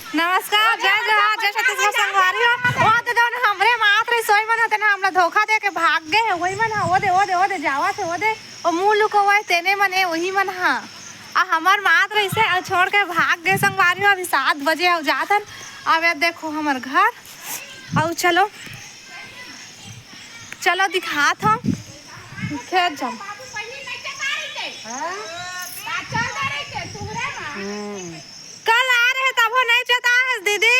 नमस्कार, जय जवाहर, जय छत्तीसगढ़ संगवारी हो। वो तो जौन हमरे मात्र सोई मन हते ना, हमला धोखा दे के भाग गए है। वही मन ओदे जावा थे ओदे और मुंह लुकोवाए तेने मने वही मन हा आ हमार मात्र इसे छोड़ के भाग गए संगवारी हो। अभी 7 बजे हो जातन। अब ये देखो हमार घर और चलो चलो दिखात हम खेत जाम। कल आ रहे तब हो नहीं चता है दीदी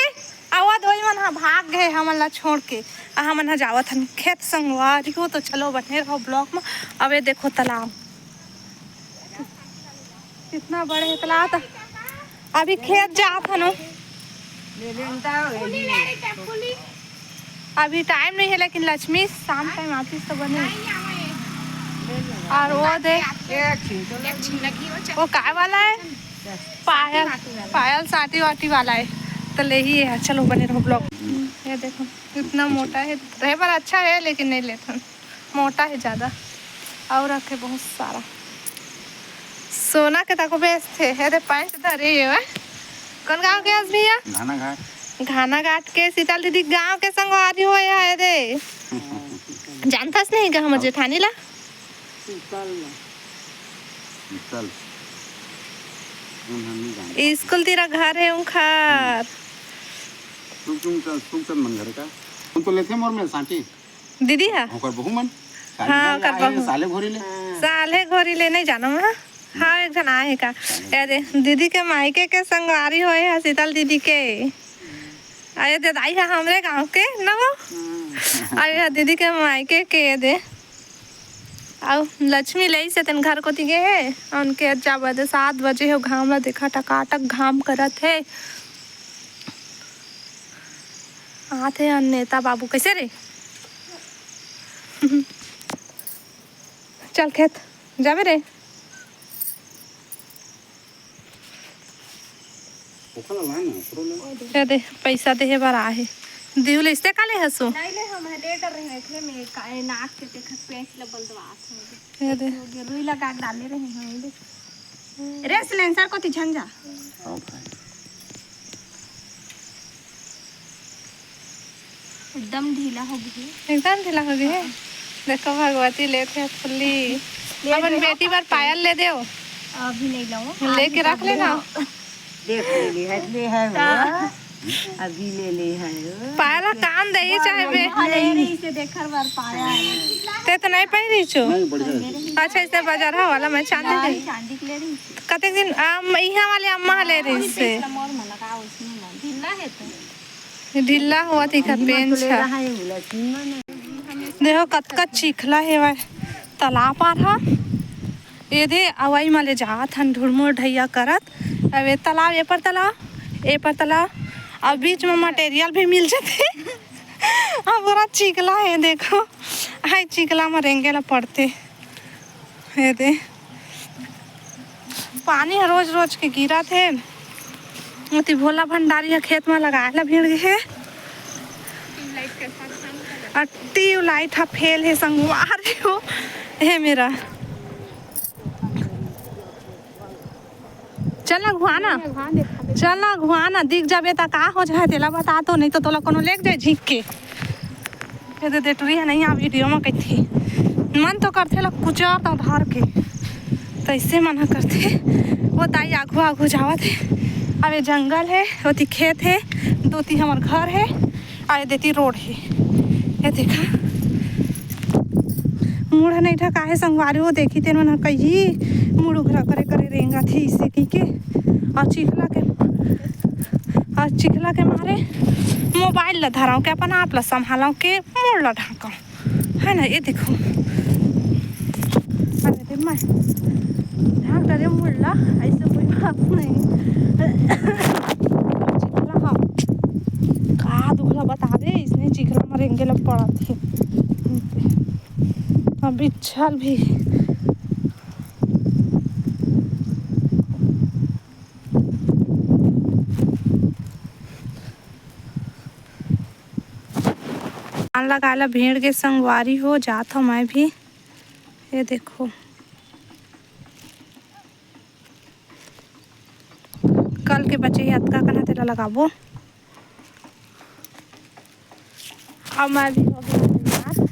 अवध वही मन हा भाग गए हमन ला छोड़ के। हमन हा जावत हन खेत संगवारी हो। तो चलो बने रहो ब्लॉक में। अब ये देखो तालाब कितना बड़े है तालाब। अभी खेत जात हन। अभी टाइम नहीं है लेकिन लक्ष्मी शाम टाइम आती तो बने। और वो दे वो काय वाला है पायल पायल साटी वाटी वाला है तो ले ही है। चलो बने रहो ब्लॉग। ये देखो इतना मोटा है रहे पर अच्छा है लेकिन नहीं लेता मोटा है ज़्यादा। और रखे बहुत सारा सोना के तको बेचते है। दे पैंट धरे है। कौन गाँव के आज भैया? घाना घाट के शीतल दीदी गांव के संगवारी हो है रे। जानतास नहीं का हम जेठानी ला स्कूल तेरा घर है उनखार तो लेथे मोर में सांटी दीदी है। ओकर बहु मन हाँ कर बहु साले घोरी ले नहीं जाना मैं। हाँ एक जन आए का अरे दीदी के मायके के संगवारी होए है शीतल दीदी के। अरे दे दाई है हमरे गांव के ना वो। अरे दीदी के मायके के दे और लक्ष्मी ले से तन घर को तिगे है उनके जब 7 बजे हो घाम ला देखा टकाटक घाम करत है। आते नेता बाबू कैसे रे। चल खेत जावे रे। दे पैसा दे बार आहे दिउ ले इसते काले हसो नहीं ले हम डेटर रहे एकले में काए नाक के देखत पेंच ले बलदवात है। दे रुई लगा के डाले रहे हैं देख रे सिलेंसर को ती झंझा एकदम ढीला हो गई एकदम ढीला हो गई है। देखो भगवती लेते फुल्ली अपन बेटी बार पायल ले दो अभी नहीं लाऊं लेके रख लेना। देख ले है वो अभी ले है पायला काम दे ही चाहे बे ले रही से देखर बार पाया है ते तो नहीं पहनी छो। नहीं बढ़िया अच्छा इसने बाजार वाला मैं चांदी दे चांदी के ले रही कते दिन यहाँ वाले अम्मा ले रही से मोर मन लगा उसमें ढीला है तो ढीला हुआ थी का पेन छा देखो कतका चिखला है भाई तालाब पर हा ये दे अवाई माले जात हन ढुरमुर ढैया करत। अब ये तालाब ए पर तालाब और बीच में मटेरियल भी मिल जाते। अब पूरा चिखला है देखो हाय चिखला में रेंगे ला पड़ते ये दे पानी रोज रोज के गिरा थे। मोती भोला भंडारी है खेत में लगाए ला भीड़ है और ट्यूबलाइट हा फेल है संगवारी हो है मेरा। चलना घुआना दिख जाबे ता का हो जाए तेला बता तो नहीं तो तोला कोनो लेक जाए झीक के। ये दे देटरी है नहीं आ वीडियो में कथी मन तो करथे ला कुचा तो धर के तो इससे मना करते वो दाई आगू आगू जावत है। अब ये जंगल है ओती खेत है 2-3 हमार घर है और देती रोड है। ये देखा मुड़ नहीं था काहे संगवारी हो देखी तेन मन कही मुड़ उघरा करे करे रेंगा थी इसे की के और चिखला के मारे मोबाइल ला धराऊं के अपन आप ला संभालाऊं के मुड़ ला ढाका है ना। ये देखो अरे दे मैं ढाक डरे मुड़ ला ऐसे कोई बात नहीं। चिखला हाँ का दुखला बता दे इसने चिखला में रेंगे लग पड़ा थे अभी चल भी लगाला भीड़ के संगवारी हो जात हूँ मैं भी। ये देखो कल के बचे याद का करना तेरा लगाबो। अब मैं भी हो गया तैयार,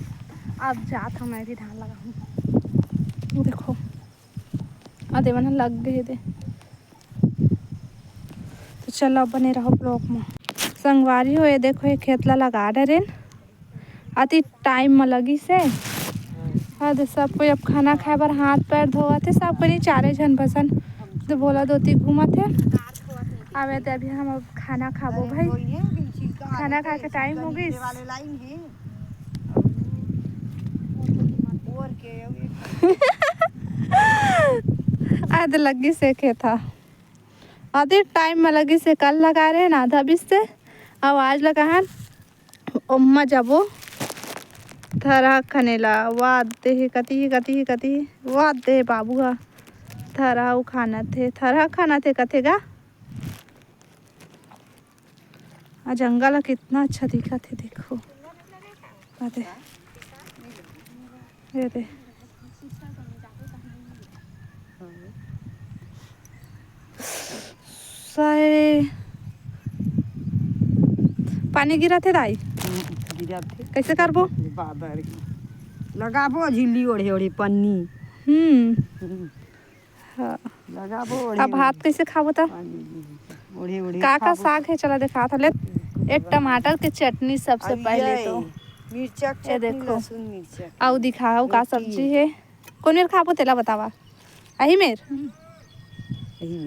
अब जात हूँ मैं भी धान लगाऊँ। देखो आधे मन लग गए थे, तो चलो अब बने रहो ब्लॉक में। संगवारी हो ये देखो ये खेतला लगा डरे अति टाइम में लगी से। हाँ सब कोई अब खाना खाए बार हाथ पैर धोआ थे, सब कोई चारे जन बसन तो बोला दोती घूमा थे। आवे थे अभी हम अब खाना खाबो भाई, खाना खा के टाइम हो गई। आज लगी से था आधे टाइम में लगी से कल लगा रहे ना आधा बीस से, अब आज लगा है उम्मा जाबो थरा खनेला वाद दे कती वाद दे बाबू हा थरा खाना थे कथेगा। जंगल कितना अच्छा दिखा थे देखो। ये दे पानी गिरा थे दाई कैसे करबो लगाबो झिल्ली ओढ़े ओढ़े पन्नी। हाँ लगाबो अब भात कैसे खाबो तो ओढ़े ओढ़े का साग है चला दिखा था ले। एक टमाटर की चटनी सबसे पहले तो मिर्चा ये देखो लहसुन मिर्चा आउ दिखाओ का सब्जी है कौन मेर खाबो तेला बतावा अही मेर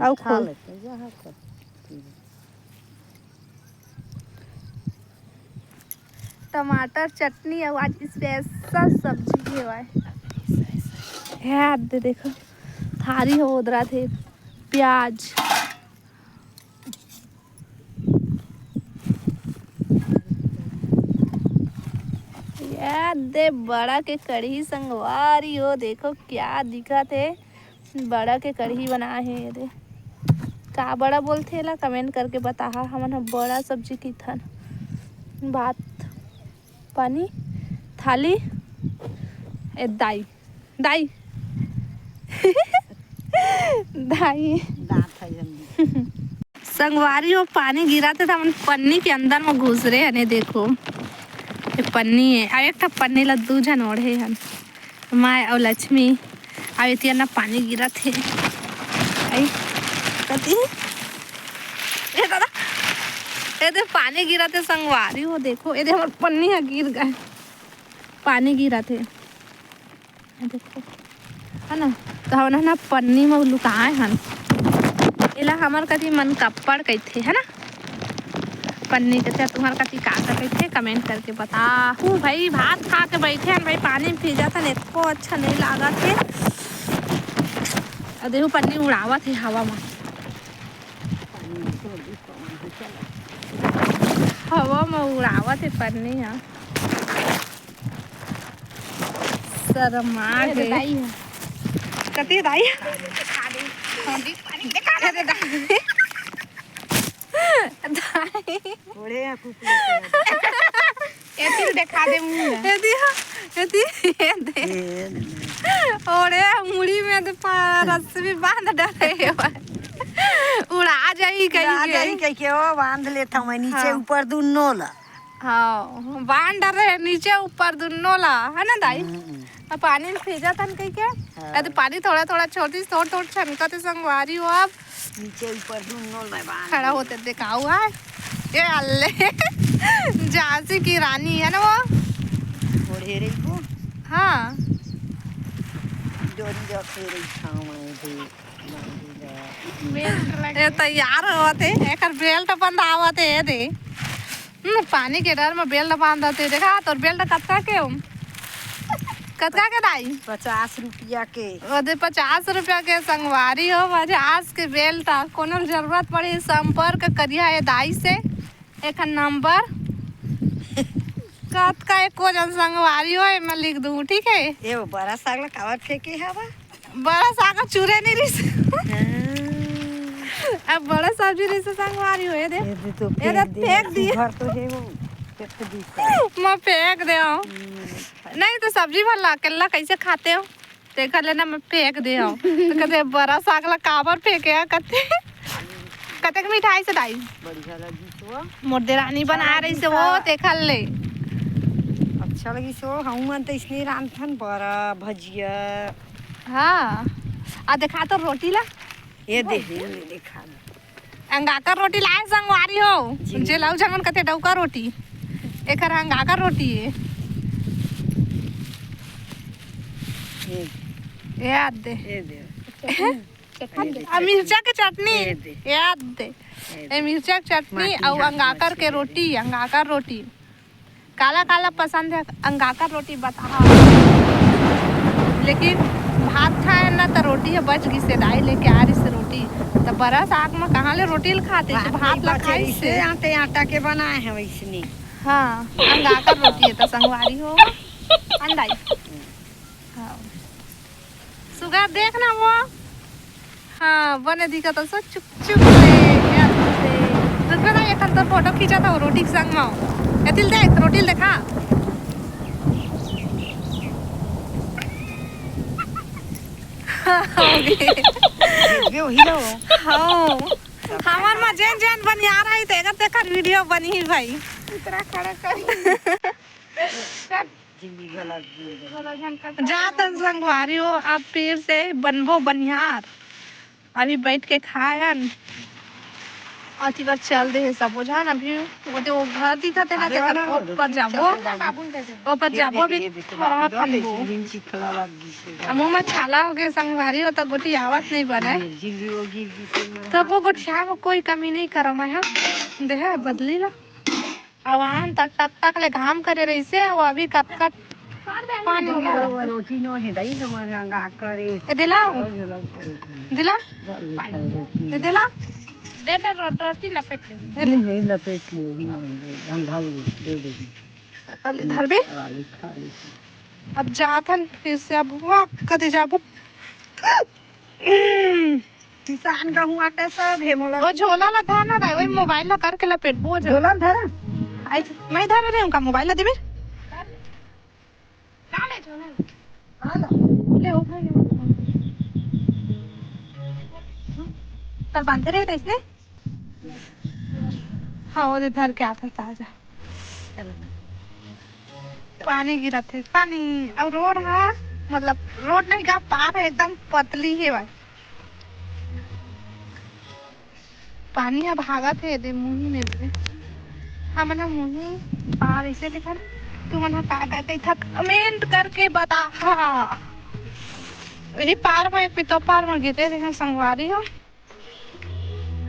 आउ खोल टमाटर चटनी और आज स्पेशल सब्जी है दे देखो थारी हो उधरा थे प्याज यार दे बड़ा के कढ़ी संगवारी हो देखो क्या दिखा थे बड़ा के कढ़ी बना है ये दे का बड़ा बोलते ला कमेंट करके बता हमन बड़ा सब्जी की थन भात पानी थाली ए दाई दाई दाई संगवारी हो पानी गिरा थे हम पन्नी के अंदर में घुस रहे हने देखो ये पन्नी है अब एक पन्नी ला दू जन ओढ़े हन माँ और लक्ष्मी अब इतना ना पानी गिरा थे आई कती ए दादा ये दे पानी गिरा थे संगवारी हो देखो ये दे हमार पन्नी है गिर गए पानी गिरा थे देखो है ना तो हम ना पन्नी में लुकाए हन इला हमार कथी मन कपड़ कहते है ना पन्नी कहते तुम्हार कथी का कहते कमेंट करके बता भाई। भात खा के बैठे हैं भाई पानी में भीजा था एको अच्छा नहीं लगा थे और देखो पन्नी उड़ावा थे हवा में हवा में उड़ावा थे पन्नी है शर्मा गई कती दाई देखा दे ओरे मुड़ी में रस भी बांध डरे उड़ा जाई कहीं के ओ बांध लेता मैं नीचे ऊपर दुनो ला। हाँ बांध डरे नीचे ऊपर दुनो ला है ना दाई पानी में भेजा था कहीं के तो पानी थोड़ा थोड़ा छोटी थोड़ा छनका थे संगवारी हो अब नीचे ऊपर दुनो ला खड़ा होते देखा हुआ है ये अल्ले झांसी की रानी है ना वो ओढ़े रही को हाँ डोरी रखे रही छाव में ये तैयार हुआ थे एक बेल्ट बंद आवा थे ये दे पानी के डर में बेल्ट बांधा थे देखा तो बेल्ट कतका के कतका के दाई 50 रुपया के ओदे 50 रुपया के संगवारी हो 50 के बेल्ट कोनो जरूरत पड़ी संपर्क करिया है दाई से एक नंबर कतका एको जन संगवारी हो मैं लिख दूँ ठीक है। ये बड़ा साग कावर फेंके हवा बड़ा साग चूरे नहीं रही अब बड़ा सब्जी रही से संगवारी हो ये दे फेंक दिए घर तो है वो मैं फेंक दे नहीं तो सब्जी भला अकेला कैसे खाते हो देखा लेना मैं फेंक दे तो कहते बड़ा साग ला काबर फेंके कहते कतक मिठाई से दाई बढ़िया लगी सो मोर देरानी बना रही से वो देखल ले अच्छा लगी सो हम मन तो इसने रांधन बड़ा भजिया हाँ आ देखा तो रोटी ला ये देखा अंगाकर रोटी लाए संगवारी हो जे लाउ जमन कते डौका रोटी एकर अंगाकर रोटी है याद दे ये दे आ मिर्चा के चटनी याद दे ए मिर्चा के चटनी और अंगाकर के रोटी अंगाकर रोटी काला काला पसंद है अंगाकर रोटी बता लेकिन भात खाए ना तो रोटी है बच गई से दाई लेके आ रही से रोटी तो बरस आग में कहाँ ले रोटी खाते भात ला खाई से आटे आटा के बनाए हैं वैसने हाँ अंगाकर रोटी है तो संगवारी हो अंडाई हाँ सुगा देखना वो हाँ बने दिखा तो सो चुप चुप से ना एक तो फोटो खींचा था रोटी के संग में एतिल देख रोटी देखा हमार में जैन जैन बनी आ रही थे अगर देखा वीडियो बनी ही भाई इतना खड़ा करी जातन संगवारी हो आप पेड़ से बनबो बनियार अभी बैठ के खायन अति बार चल दे सब बुझा ना अभी वो जो घर दिखा थे ना तेरा ऊपर जाबो भी थोड़ा खनबो मुंह में छाला हो गए संगवारी हो तो गोटी आवाज नहीं बने तब वो गोटिया में कोई कमी नहीं करो मैं हम देहा बदली ला आवान तक तक तक ले काम करे रही से वो अभी कट कट पानी रोटी नो है दही हमारे अंगा करे दिला दिला दिला दे दे रोटी लपेट ले नहीं लपेट लो अंधा दे दे अले धरबे अब जाथन फिर से अब हुआ कदे जाबो किसान का हुआ कैसा भेमोला वो झोला ला था ना वही मोबाइल ला करके लपेट बो झोला धरा आई मैं धर रही हूं का मोबाइल ला देबे डाले झोला ले हो भाई कल बांधे रहे थे इसने हाँ वो धर के आता ताजा पानी गिरा थे पानी और रोड है मतलब रोड नहीं का पार है एकदम पतली है भाई पानी अब भागा थे दे मुंह में से हम ना मुंह पार ऐसे दिखा तू मना का कहते था कमेंट करके बता हाँ यही पार में पितो पार में गिरे थे संगवारी हो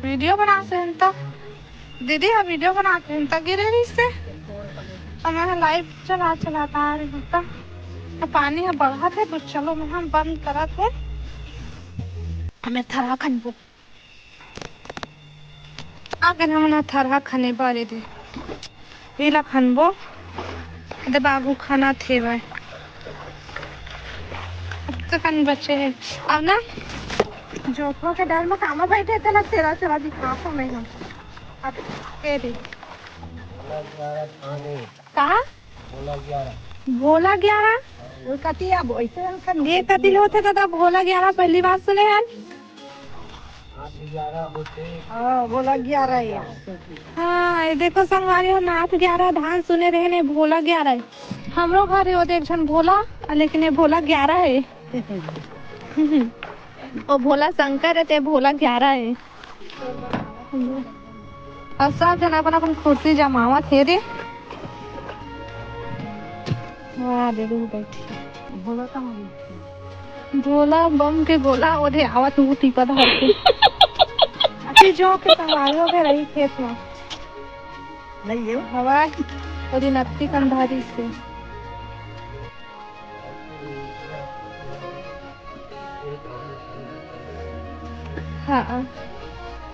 वीडियो बनाते हैं तो दीदी हम वीडियो बनाते हैं तो गिरे नहीं इससे हमारा लाइव चलाता आ रही होता तो पानी है बढ़ा थे तो चलो मैं हम बंद करा थे हमें थरा खनबो अगर हम ना थरा खने बारे दे पीला खनबो दे बाबू खाना थे भाई अब तो कन बचे हैं अब ना जोखो के डर में कामा बैठे थे ना तेरा चला दिखा को मैं हम अब के दे कहाँ भोला 11 वो कतिया बोइसे हम ये कतिल होते दादा भोला 11 पहली बार सुने हैं हां बोला 11 है हाँ ये देखो संगवारी हो नाथ 11 धान सुने रहे ने भोला 11 हमरो घर है वो देख जन भोला लेकिन ये भोला 11 है वो भोला शंकर है ते भोला 11 है और सब जना अपन कुर्सी जमावा थे रे वाह दे दो बैठी बोला का भोला बम के गोला ओधे आवत हूँ टीपा धर के अच्छी जो के संभालो के रही खेत में नहीं ये हवा ओदी नत्ती कंधारी से हाँ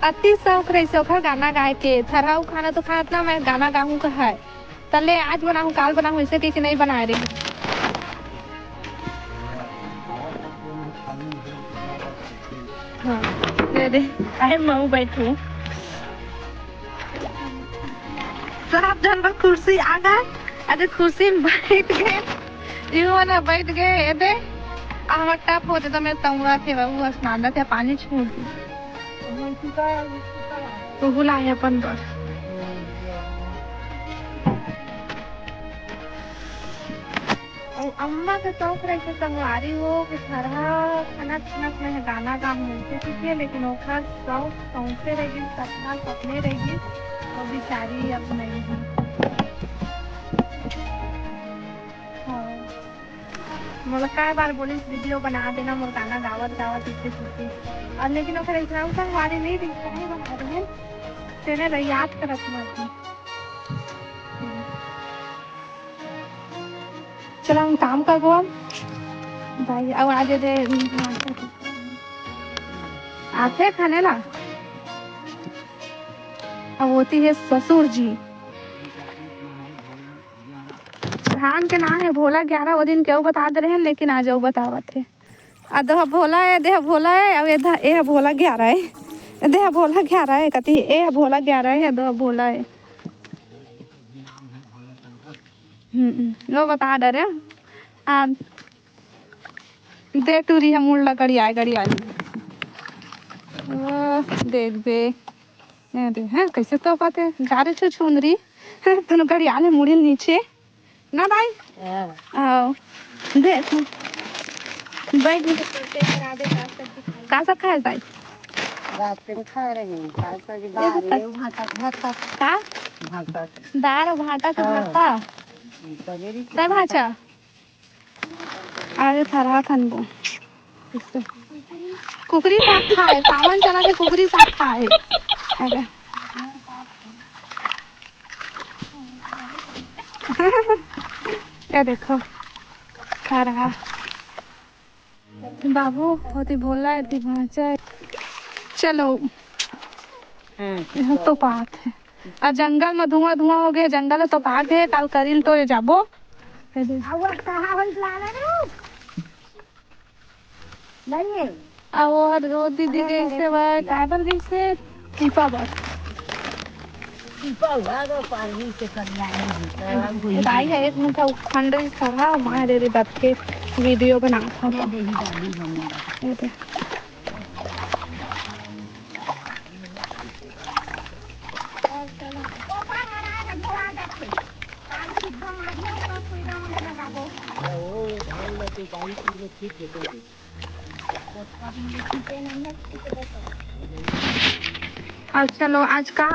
अति शौक रही सोखा गाना गाए के थराऊ खाना तो खात ना मैं गाना गाऊं का है तले आज बनाऊं काल बनाऊं ऐसे कि नहीं बना रही हाँ दे दे अरे मैं बैठूं सब जन पर कुर्सी आ गए अरे कुर्सी में बैठ गए यूं ना बैठ गए दे आवाज टप होते तो मैं तंगड़ा थे वो स्नान थे पानी छोड़ दी तो बुलाए अपन पर और अम्मा के शौक रहे थे संगवारी हो कि खरा खाना पीना में गाना गाम मिलते थे लेकिन ओखर शौक सौंसे रहेगी सपना सपने रहेगी तो बेचारी अब नहीं है। हाँ मतलब कई बार बोली वीडियो बना देना मोर गाना गावत गावत इसके पीछे और लेकिन ओखर इतना संगवारी नहीं रही नहीं बना रही है तेरे रही याद करत मत चलो हम काम करबो अब भाई अब आज दे आते खाने ला अब होती है ससुर जी धान के ना है भोला 11 वो दिन क्यों बता दे रहे हैं लेकिन आ जाओ बतावत है अदह भोला है देह भोला है अब ए भोला 11 है देह भोला 11 है कति ए भोला 11 है दह भोला है वो बता दे रहे आ दे टूरी हम मुड़ गड़ी आए देख बे दे हैं कैसे तो पाते गारे छो छुनरी तूने गड़ी आले मुड़ी नीचे ना भाई आओ देख बैठ का सब खाए भाई रात में खा रहे हैं दाल भाटा का भरता तब भाचा अरे थरा खनबो कुकरी साग खाए सावन चला के कुकरी साग खाए अरे ये देखो खा रहा बाबू होती बोला है थी भाचा चलो यह तो बात है और जंगल में धुआं धुआं हो गया जंगल तो भाग है कल करील तो जाबो और रोज दीदी जैसे वह काबर जैसे टीपा बस राई है एक मुठा खंड खड़ा हमारे रे बात के वीडियो बना था और चलो आज का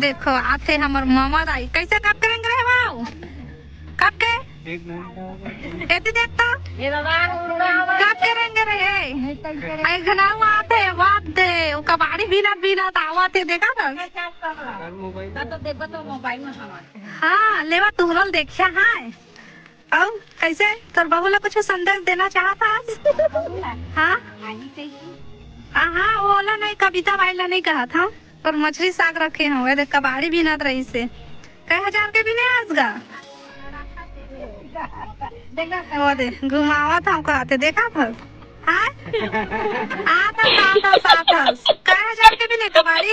देखो आते हमार मामा आई कैसे कब करेंगे रे बाबू कब के ऐसे देखता कब करेंगे रे आई घनाऊ आते बात दे वो कबाड़ी बिना आवाते देखा ना तो देखो तो मोबाइल में हाँ लेवा तुहरल देखिया हाय अब कैसे तोर बहू ला कुछ संदेश देना चाहता हाँ हाँ ओला नहीं कविता भाई ला नहीं कहा था और मछली साग रखे हैं वे कबाड़ी भी ना रही से कई हजार के भी नहीं आसगा वो दे घुमावा था हमको आते देखा था हाँ आता कई हजार के भी नहीं कबाड़ी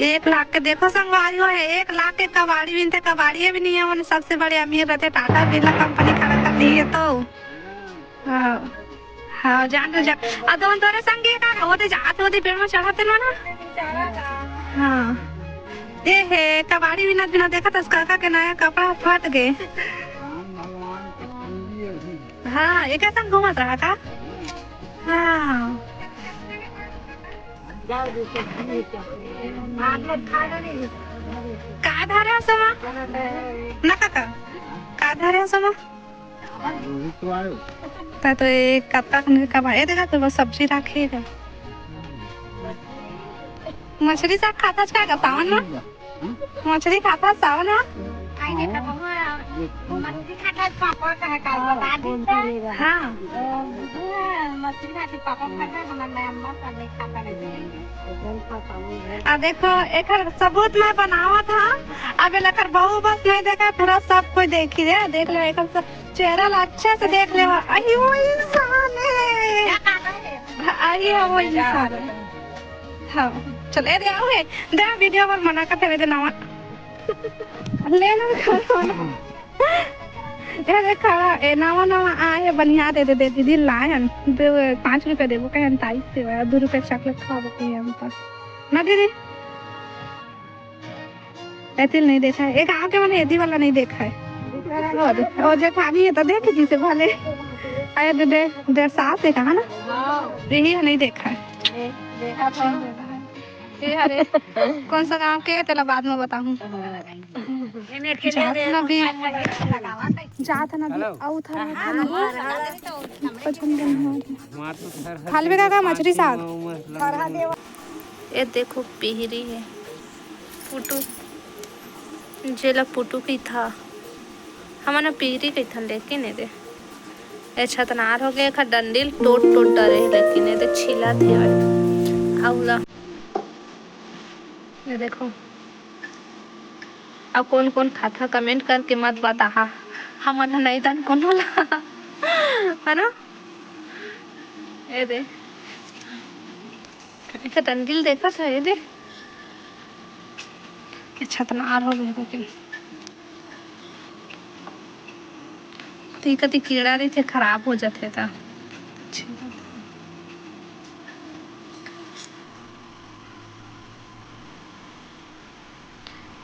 1 लाख के देखो संगवारी हो है 1 लाख के कबाड़ी भी थे कबाड़ी भी नहीं है वो सबसे बड़े अमीर रहते टाटा बिरला कंपनी खड़ा कर दी है तो हाँ हाँ जान जा अदोन तोरे संगे का होते जाते होते पेड़ में चढ़ाते ना हाँ ये है कबाड़ी बिना देखा था काका के नया कपड़ा फट गए हाँ ये कैसा घूमत रहा था हाँ का धारे समा ना काका का धारे समा तो एक कत्ता का ये देखा तो सब्जी रखेगा मछली साग खाता है सावन में मछली खाता सावन में मछली खाता पापड़ का बता दी हाँ मछली खाती पापड़ खाता हमारे अम्मा सब नहीं खाता नहीं देखो एक सबूत में बनावा था अब लकर बहू बस नहीं देखा पूरा सब कोई देखी दे देख ले एक चेहरा अच्छे से देख ले अही वो इंसान है अही वो इंसान है हाँ चल ए दे आओ है दे वीडियो पर मना करते हुए नावा ले लो ये देखा ए नवा नवा आए बढ़िया दे दीदी लाए हन 5 रुपए देबो कहे 28 से 2 रुपए चॉकलेट खाबो के हम पास ना दीदी ऐतिल नहीं देखा है एक आके मैंने एदी वाला नहीं देखा है और जो खानी है तो देख जिसे भले आए दे साथ देखा है ना यही नहीं देखा है देखा था ये अरे कौन सा गांव के तेला बाद में बताऊं जात ना भी आउ था खाली में का मछली साग ये देखो पिहरी है पुटू जेला पुटू की था हमारा पिहरी की था लेकिन ये दे ए छतनार हो गए खा डंडिल टोट डरे लेकिन ये दे छिला थे आउला ये देखो अब कौन कौन खाता कमेंट करके मत बता हमारा नहीं तन कौन होला है ना ये दे इसका डंडिल देखा था ये दे कि छतनार हो गए लेकिन तो कति कीड़ा रही थे खराब हो जाते था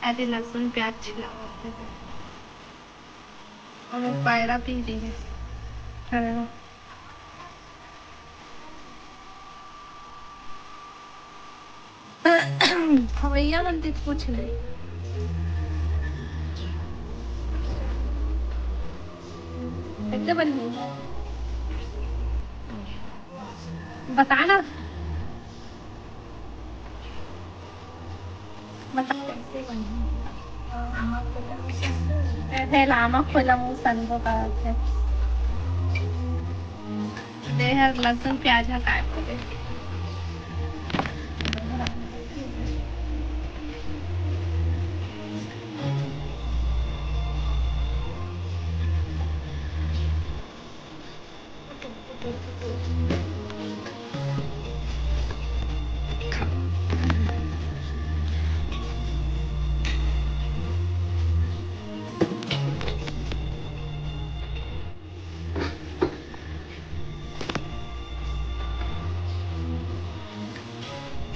ऐसे लहसुन प्याज छिला और वो पायरा पी रही है अरे वाह भैया मंदिर पूछ ले कैसे बनी बता ना बता कैसे बनी ऐसे लामा खोला मुँह सन को कहते दे लहसुन प्याज हटाए पड़े